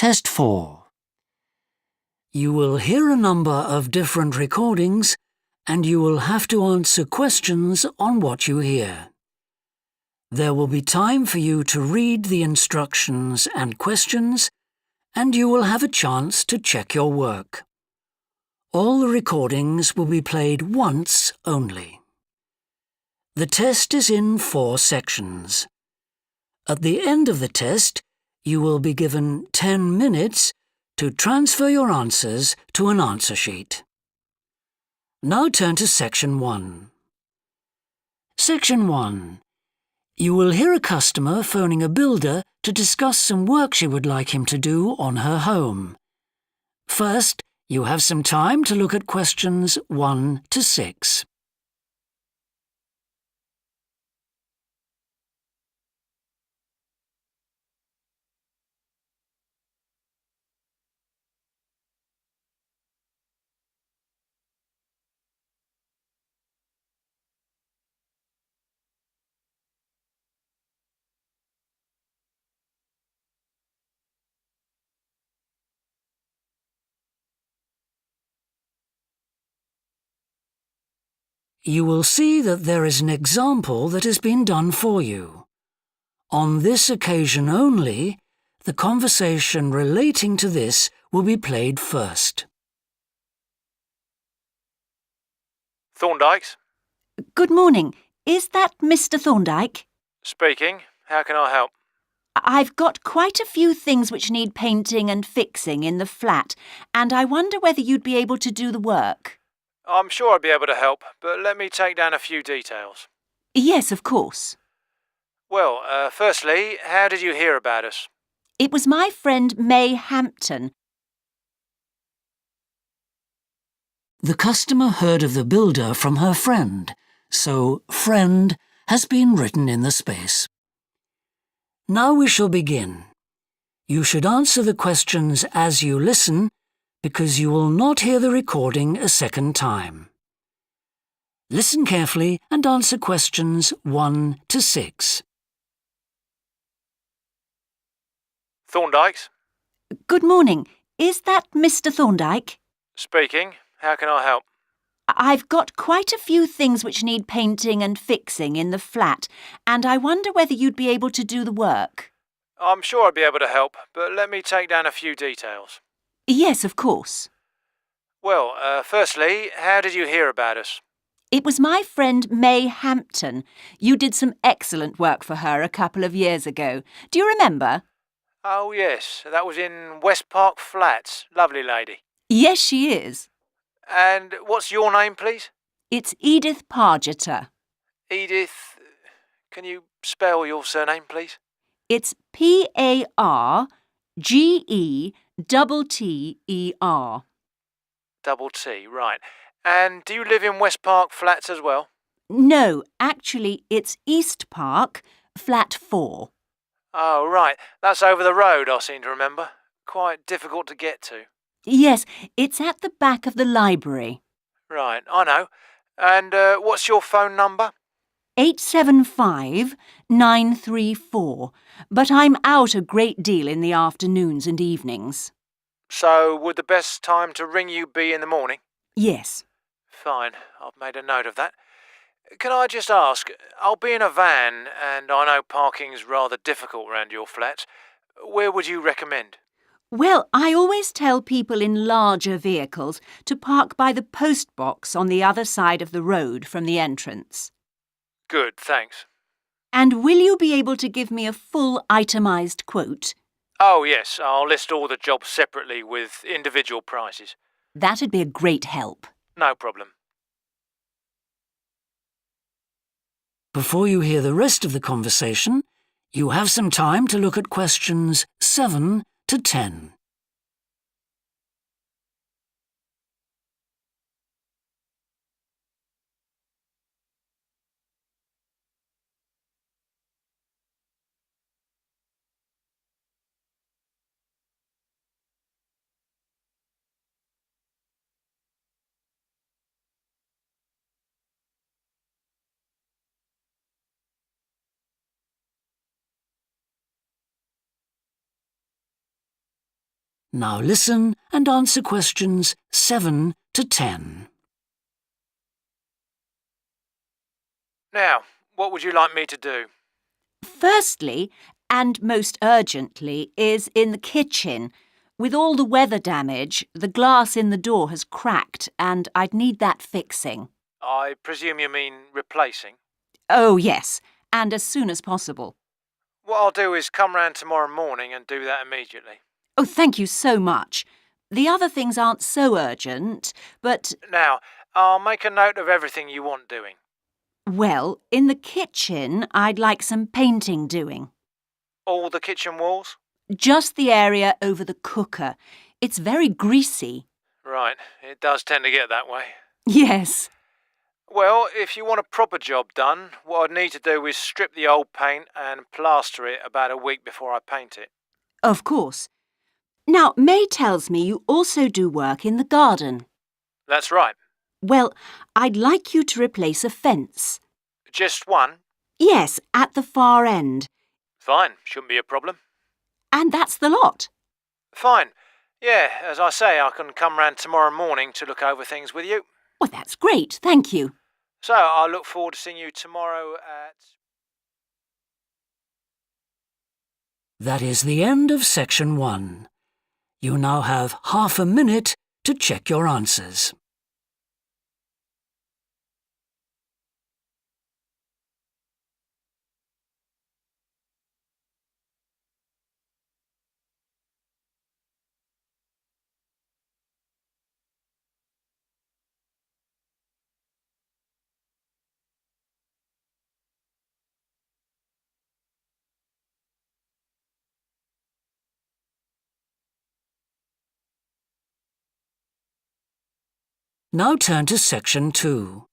Test 4. You will hear a number of different recordings and you will have to answer questions on what you hear. There will be time for you to read the instructions and questions, and you will have a chance to check your work. All the recordings will be played once only. The test is in 4 sections. At the end of the test, you will be given 10 minutes to transfer your answers to an answer sheet. Now turn to Section 1. Section 1. You will hear a customer phoning a builder to discuss some work she would like him to do on her home. First, you have some time to look at questions 1 to 6. You will see that there is an example that has been done for you. On this occasion only, the conversation relating to this will be played first. Thorndike's? Good morning. Is that Mr. Thorndike? Speaking. How can I help? I've got quite a few things which need painting and fixing in the flat, and I wonder whether you'd be able to do the work. I'm sure I'd be able to help, but let me take down a few details. Yes, of course. Well, firstly, how did you hear about us? It was my friend May Hampton. The customer heard of the builder from her friend, so friend has been written in the space. Now we shall begin. You should answer the questions as you listen, because you will not hear the recording a second time. Listen carefully and answer questions 1 to 6. Thorndike's? Good morning. Is that Mr. Thorndike? Speaking. How can I help? I've got quite a few things which need painting and fixing in the flat, and I wonder whether you'd be able to do the work. I'm sure I'd be able to help, but let me take down a few details. Yes, of course. Well, firstly, how did you hear about us? It was my friend May Hampton. You did some excellent work for her a couple of years ago. Do you remember? Oh, yes. That was in West Park Flats. Lovely lady. Yes, she is. And what's your name, please? It's Edith Pargeter. Edith. Can you spell your surname, please? It's Pargeter. Double T, right. And do you live in West Park Flats as well? No, actually, it's East Park, flat 4. Oh, right. That's over the road, I seem to remember. Quite difficult to get to. Yes, it's at the back of the library. Right, I know. And what's your phone number? 875-934, but I'm out a great deal in the afternoons and evenings. So, would the best time to ring you be in the morning? Yes. Fine, I've made a note of that. Can I just ask, I'll be in a van, and I know parking's rather difficult round your flat. Where would you recommend? Well, I always tell people in larger vehicles to park by the post box on the other side of the road from the entrance. Good, thanks. And will you be able to give me a full itemised quote? Oh, yes, I'll list all the jobs separately with individual prices. That'd be a great help. No problem. Before you hear the rest of the conversation, you have some time to look at questions 7 to 10. Now listen and answer questions 7 to 10. Now, what would you like me to do? Firstly, and most urgently, is in the kitchen. With all the weather damage, the glass in the door has cracked and I'd need that fixing. I presume you mean replacing. Oh, yes, and as soon as possible. What I'll do is come round tomorrow morning and do that immediately. Oh, thank you so much. The other things aren't so urgent, but, Now, I'll make a note of everything you want doing. well, in the kitchen, I'd like some painting doing. All the kitchen walls? Just the area over the cooker. It's very greasy. Right, it does tend to get that way. Yes. Well, if you want a proper job done, what I'd need to do is strip the old paint and plaster it about a week before I paint it. Of course. Now, May tells me you also do work in the garden. That's right. Well, I'd like you to replace a fence. Just one? Yes, at the far end. Fine, shouldn't be a problem. And that's the lot. Fine. Yeah, as I say, I can come round tomorrow morning to look over things with you. Well, that's great, thank you. So, I look forward to seeing you tomorrow at... That is the end of section 1. You now have half a minute to check your answers. Now turn to section 2.